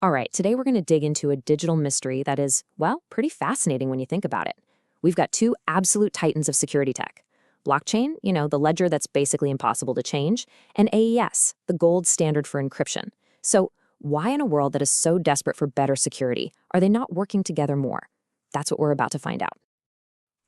All right, today we're going to dig into a digital mystery that is, well, pretty fascinating when you think about it. We've got two absolute titans of security tech. Blockchain, the ledger that's basically impossible to change, and AES, the gold standard for encryption. So, why in a world that is so desperate for better security are they not working together more? That's what we're about to find out.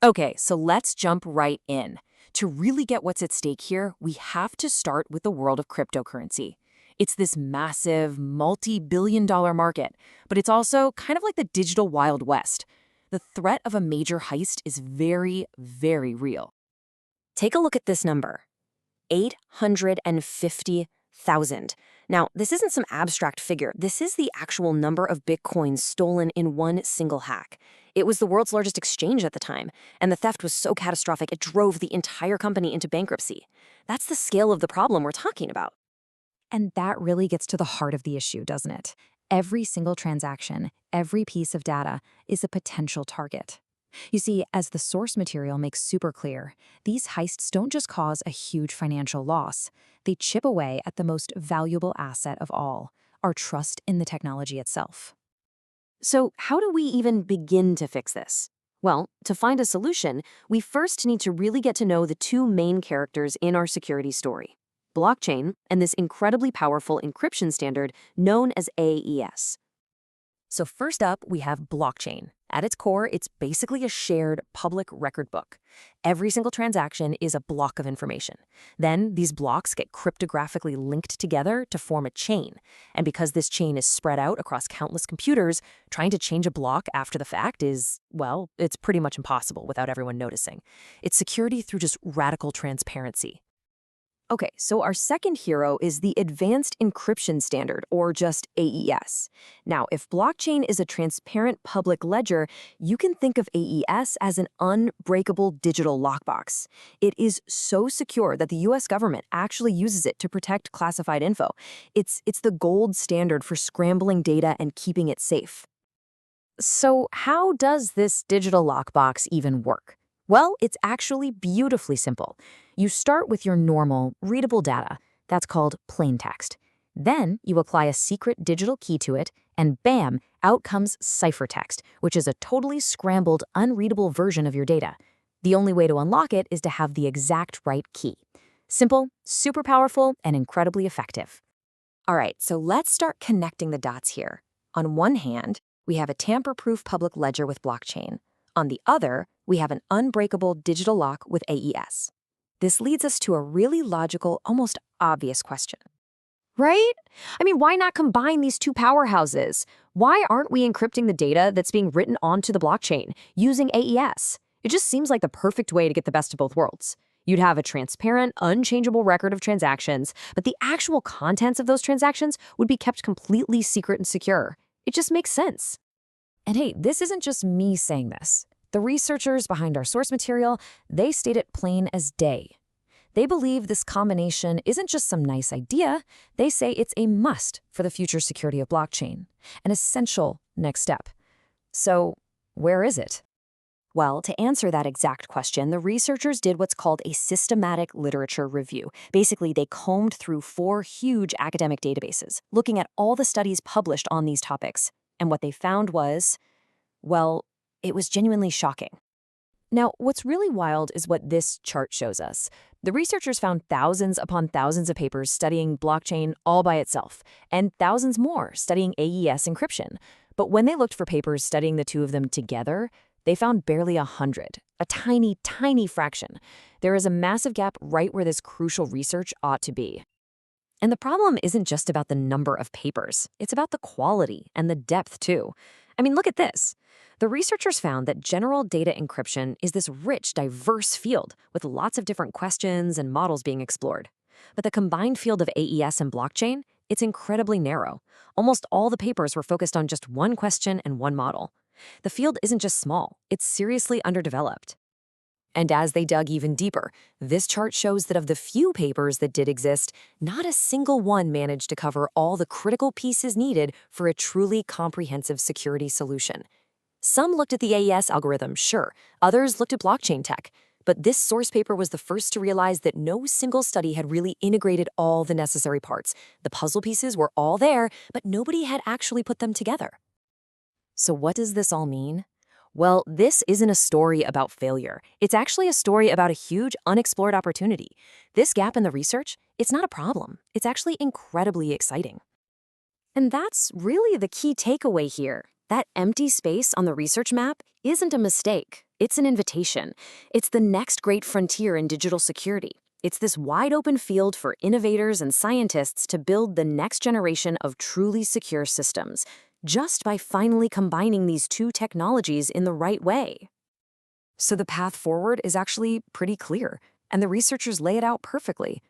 Okay, so let's jump right in. To really get what's at stake here, we have to start with the world of cryptocurrency. It's this massive, multi-billion-dollar market, but it's also kind of like the digital Wild West. The threat of a major heist is very, very real. Take a look at this number, 850,000. Now, this isn't some abstract figure. This is the actual number of Bitcoins stolen in one single hack. It was the world's largest exchange at the time, and the theft was so catastrophic it drove the entire company into bankruptcy. That's the scale of the problem we're talking about. And that really gets to the heart of the issue, doesn't it? Every single transaction, every piece of data is a potential target. You see, as the source material makes super clear, these heists don't just cause a huge financial loss. They chip away at the most valuable asset of all, our trust in the technology itself. So how do we even begin to fix this? Well, to find a solution, we first need to really get to know the two main characters in our security story: blockchain and this incredibly powerful encryption standard known as AES. So first up, we have blockchain. At its core, it's basically a shared public record book. Every single transaction is a block of information. Then these blocks get cryptographically linked together to form a chain. And because this chain is spread out across countless computers, trying to change a block after the fact is, well, it's pretty much impossible without everyone noticing. It's security through just radical transparency. Okay, so our second hero is the Advanced Encryption Standard, or just AES. Now, if blockchain is a transparent public ledger, you can think of AES as an unbreakable digital lockbox. It is so secure that the US government actually uses it to protect classified info. It's the gold standard for scrambling data and keeping it safe. So, how does this digital lockbox even work? Well, it's actually beautifully simple. You start with your normal, readable data. That's called plain text. Then you apply a secret digital key to it, and bam, out comes ciphertext, which is a totally scrambled, unreadable version of your data. The only way to unlock it is to have the exact right key. Simple, super powerful, and incredibly effective. All right, so let's start connecting the dots here. On one hand, we have a tamper-proof public ledger with blockchain. On the other, we have an unbreakable digital lock with AES. This leads us to a really logical, almost obvious question. Right? I mean, why not combine these two powerhouses? Why aren't we encrypting the data that's being written onto the blockchain using AES? It just seems like the perfect way to get the best of both worlds. You'd have a transparent, unchangeable record of transactions, but the actual contents of those transactions would be kept completely secret and secure. It just makes sense. And hey, this isn't just me saying this. The researchers behind our source material, they state it plain as day. They believe this combination isn't just some nice idea. They say it's a must for the future security of blockchain, an essential next step. So, where is it? Well, to answer that exact question, the researchers did what's called a systematic literature review. Basically, they combed through 4 huge academic databases, looking at all the studies published on these topics. And what they found was, well, it was genuinely shocking. Now, what's really wild is what this chart shows us. The researchers found thousands upon thousands of papers studying blockchain all by itself, and thousands more studying AES encryption. But when they looked for papers studying the two of them together, they found barely 100, a tiny, tiny fraction. There is a massive gap right where this crucial research ought to be. And the problem isn't just about the number of papers. It's about the quality and the depth, too. I mean, look at this. The researchers found that general data encryption is this rich, diverse field with lots of different questions and models being explored. But the combined field of AES and blockchain, it's incredibly narrow. Almost all the papers were focused on just one question and one model. The field isn't just small, it's seriously underdeveloped. And as they dug even deeper, this chart shows that of the few papers that did exist, not a single one managed to cover all the critical pieces needed for a truly comprehensive security solution. Some looked at the AES algorithm, sure. Others looked at blockchain tech. But this source paper was the first to realize that no single study had really integrated all the necessary parts. The puzzle pieces were all there, but nobody had actually put them together. So what does this all mean? Well, this isn't a story about failure. It's actually a story about a huge unexplored opportunity. This gap in the research, it's not a problem. It's actually incredibly exciting. And that's really the key takeaway here. That empty space on the research map isn't a mistake. It's an invitation. It's the next great frontier in digital security. It's this wide open field for innovators and scientists to build the next generation of truly secure systems, just by finally combining these two technologies in the right way. So the path forward is actually pretty clear, and the researchers lay it out perfectly.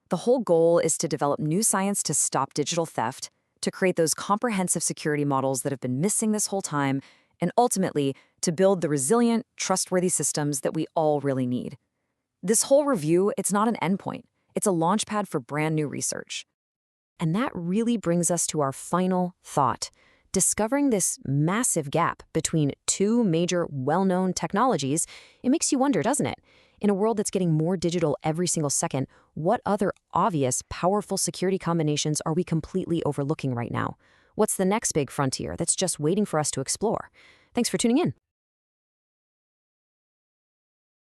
The whole goal is to develop new science to stop digital theft, to create those comprehensive security models that have been missing this whole time, and ultimately, to build the resilient, trustworthy systems that we all really need. This whole review, it's not an endpoint. It's a launchpad for brand new research. And that really brings us to our final thought. Discovering this massive gap between two major, well-known technologies, it makes you wonder, doesn't it? In a world that's getting more digital every single second, what other obvious, powerful security combinations are we completely overlooking right now? What's the next big frontier that's just waiting for us to explore? Thanks for tuning in.